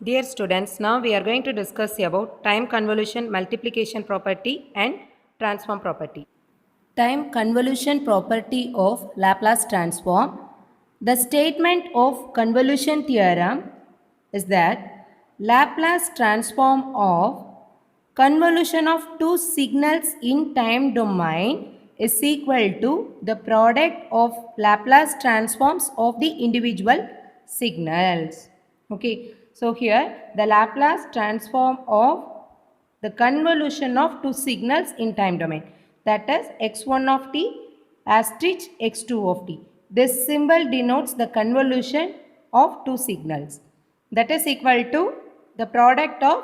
Dear students, now we are going to discuss about time convolution multiplication property and transform property. Time convolution property of Laplace transform. The statement of convolution theorem is that Laplace transform of convolution of two signals in time domain is equal to the product of Laplace transforms of the individual signals. Okay, so here the Laplace transform of the convolution of two signals in time domain, that is x1 of t asterisk x2 of t. This symbol denotes the convolution of two signals, that is equal to the product of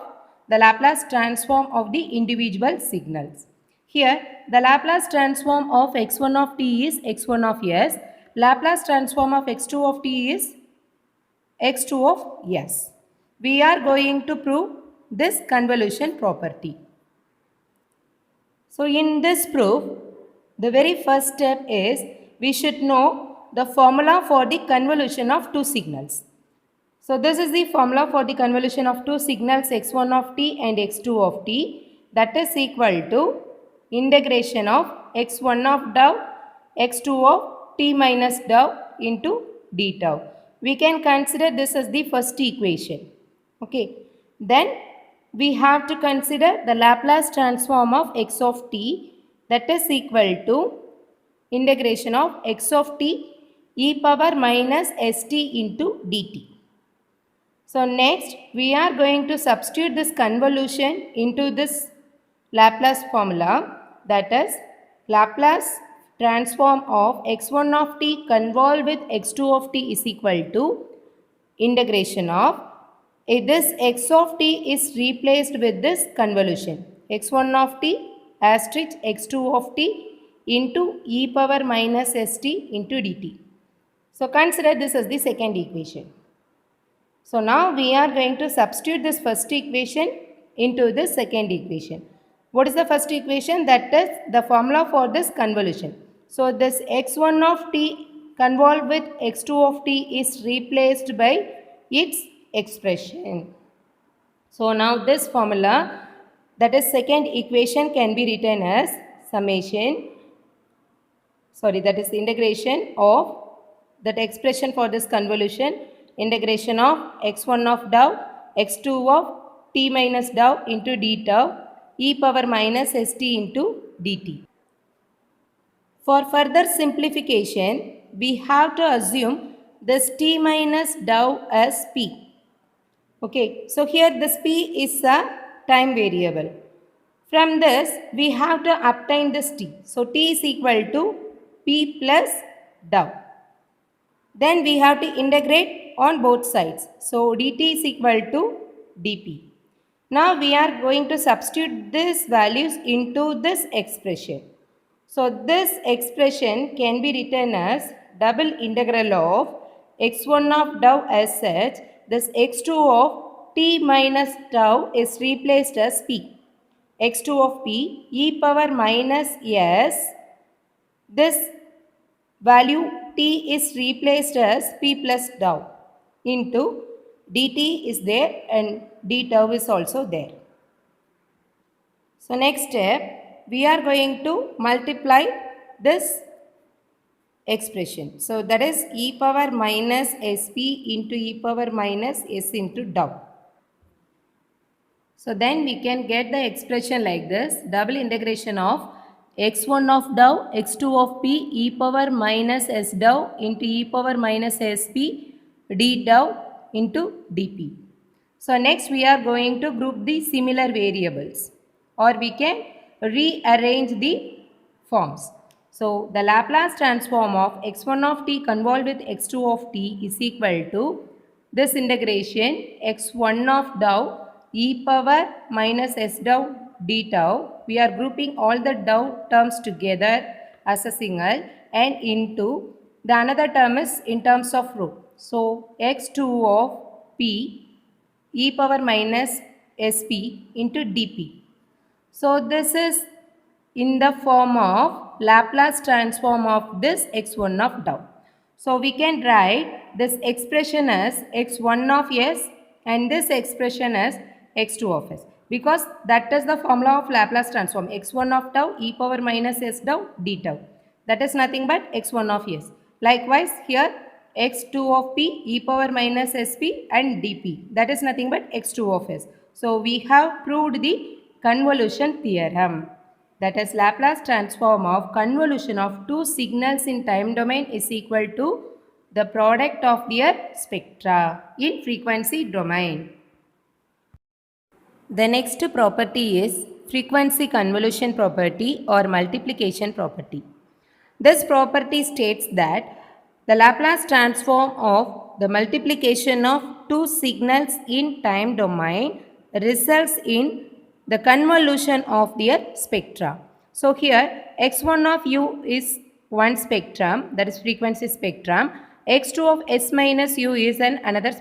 the Laplace transform of the individual signals. Here the Laplace transform of x1 of t is x1 of s, Laplace transform of x2 of t is x2 of s. We are going to prove this convolution property. So in this proof, the very first step is we should know the formula for the convolution of two signals. So this is the formula for the convolution of two signals x1 of t and x2 of t, that is equal to integration of x1 of tau x2 of t minus tau into d tau. We can consider this as the first equation. Okay. Then we have to consider the Laplace transform of x of t, that is equal to integration of x of t e power minus st into dt. So next we are going to substitute this convolution into this Laplace formula, that is Laplace transform of x1 of t convolved with x2 of t is equal to integration of this x of t is replaced with this convolution x1 of t asterisk x2 of t into e power minus st into dt. So consider this as the second equation. So now we are going to substitute this first equation into this second equation. What is the first equation? That is the formula for this convolution. So this x1 of t convolved with x2 of t is replaced by its expression. So now this formula, that is second equation, can be written as that is integration of that expression for this convolution, integration of x1 of tau x2 of t minus tau into d tau e power minus st into dt. For further simplification, we have to assume this t minus tau as p. Okay, so here this p is a time variable. From this, we have to obtain this t. So t is equal to p plus tau. Then we have to integrate on both sides. So dt is equal to dp. Now we are going to substitute these values into this expression. So this expression can be written as double integral of x1 of tau as such. This x2 of t minus tau is replaced as p. x2 of p e power minus s. This value t is replaced as p plus tau into dt is there and d tau is also there. So next step, we are going to multiply this expression. So that is e power minus sp into e power minus s into tau. So then we can get the expression like this, double integration of x1 of tau x2 of p e power minus s tau into e power minus sp d tau into dp. So next we are going to group the similar variables, or we can rearrange the forms. So the Laplace transform of x1 of t convolved with x2 of t is equal to this integration x1 of tau e power minus s tau d tau. We are grouping all the tau terms together as a single and into the another term is in terms of row. So x2 of p e power minus sp into dp. So this is in the form of Laplace transform of this x1 of tau. So we can write this expression as x1 of s and this expression is x2 of s, because that is the formula of Laplace transform, x1 of tau e power minus s tau d tau. That is nothing but x1 of s. Likewise here x2 of p e power minus sp and dp, that is nothing but x2 of s. So we have proved the convolution theorem. That is Laplace transform of convolution of two signals in time domain is equal to the product of their spectra in frequency domain. The next property is frequency convolution property or multiplication property. This property states that the Laplace transform of the multiplication of two signals in time domain results in the convolution of their spectra. So here x1 of u is one spectrum, that is frequency spectrum. x2 of s minus u is another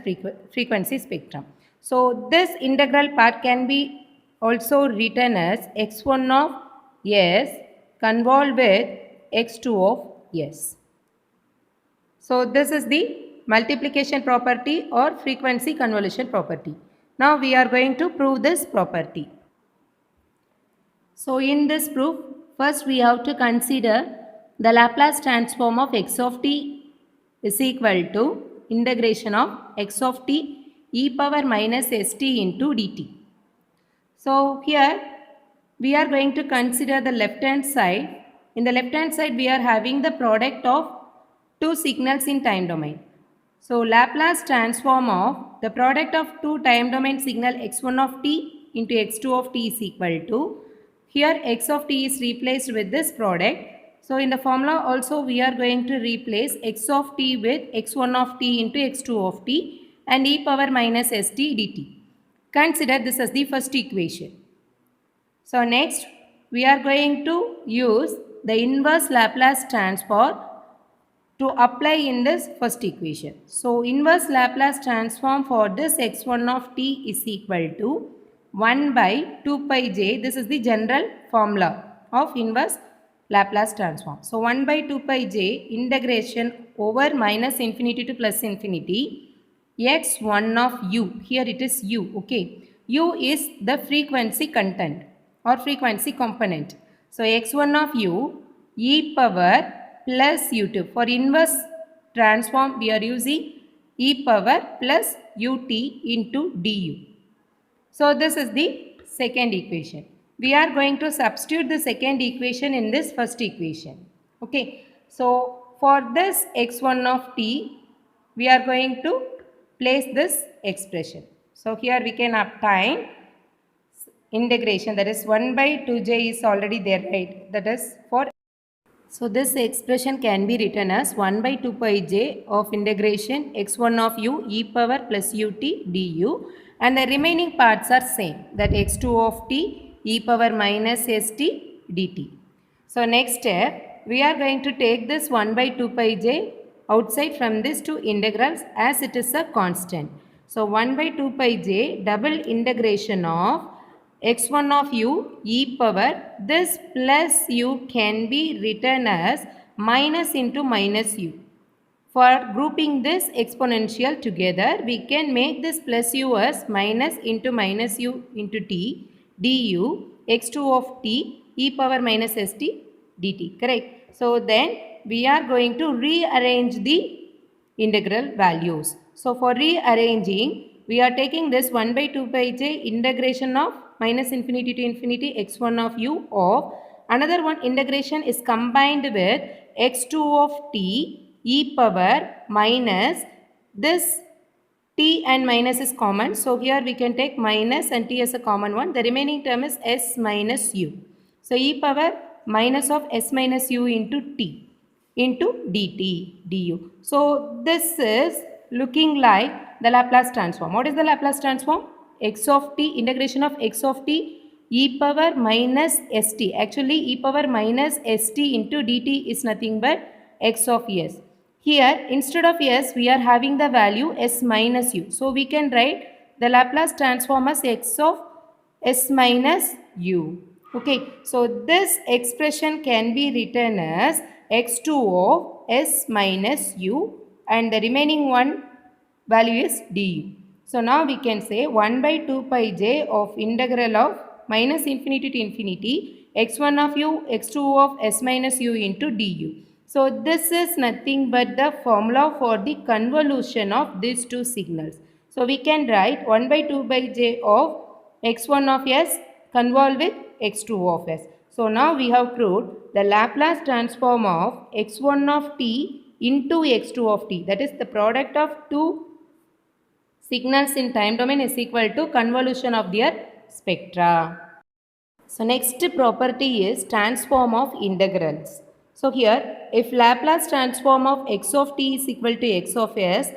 frequency spectrum. So this integral part can be also written as x1 of s convolved with x2 of s. So this is the multiplication property or frequency convolution property. Now we are going to prove this property. So in this proof, first we have to consider the Laplace transform of x of t is equal to integration of x of t e power minus st into dt. So here we are going to consider the left hand side. In the left hand side we are having the product of two signals in time domain. So Laplace transform of the product of two time domain signal x1 of t into x2 of t is equal to, here x of t is replaced with this product. So in the formula also we are going to replace x of t with x1 of t into x2 of t and e power minus st dt. Consider this as the first equation. So next we are going to use the inverse Laplace transform to apply in this first equation. So inverse Laplace transform for this x1 of t is equal to 1 by 2 pi j. This is the general formula of inverse Laplace transform. So 1 by 2 pi j integration over minus infinity to plus infinity x1 of u. Here it is u. Okay. U is the frequency content or frequency component. So x1 of u e power plus u2. For inverse transform we are using e power plus ut into du. So this is the second equation. We are going to substitute the second equation in this first equation. Okay. So for this x1 of t we are going to place this expression. So here we can obtain integration, that is 1 by 2j is already there, right? That is for, so this expression can be written as 1 by 2 pi j of integration x1 of u e power plus ut du, and the remaining parts are same, that x2 of t e power minus st dt. So next step we are going to take this 1 by 2 pi j outside from these two integrals as it is a constant. So 1 by 2 pi j double integration of x1 of u e power, this plus u can be written as minus into minus u. For grouping this exponential together, we can make this plus u as minus u into t du x2 of t e power minus st dt. Correct? So then we are going to rearrange the integral values. So for rearranging, we are taking this 1 by 2 pi j integration of minus infinity to infinity x1 of u of, another one integration is combined with x2 of t e power minus, this t and minus is common. So here we can take minus and t as a common one. The remaining term is s minus u. So e power minus of s minus u into t into dt du. So this is looking like the Laplace transform. What is the Laplace transform? X of t, integration of x of t e power minus st. Actually e power minus st into dt is nothing but x of s. Here instead of s we are having the value s minus u. So we can write the Laplace transform as x of s minus u. Okay. So this expression can be written as x2 of s minus u and the remaining one value is du. So now we can say 1 by 2 pi j of integral of minus infinity to infinity x1 of u x2 of s minus u into du. So this is nothing but the formula for the convolution of these two signals. So we can write 1 by 2 by j of x1 of s convolve with x2 of s. So now we have proved the Laplace transform of x1 of t into x2 of t, that is the product of two signals in time domain is equal to convolution of their spectra. So next property is transform of integrals. So here if Laplace transform of x of t is equal to x of s,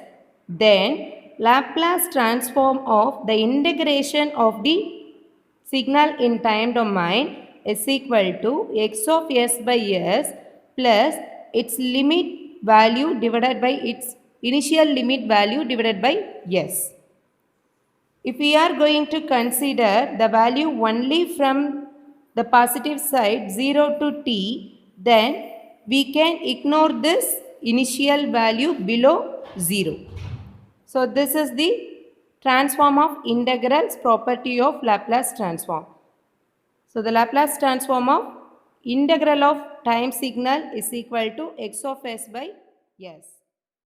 then Laplace transform of the integration of the signal in time domain is equal to x of s by s plus its limit value divided by its initial limit value divided by s. If we are going to consider the value only from the positive side 0 to t, then we can ignore this initial value below 0. So this is the transform of integrals property of Laplace transform. So the Laplace transform of integral of time signal is equal to x of s by s.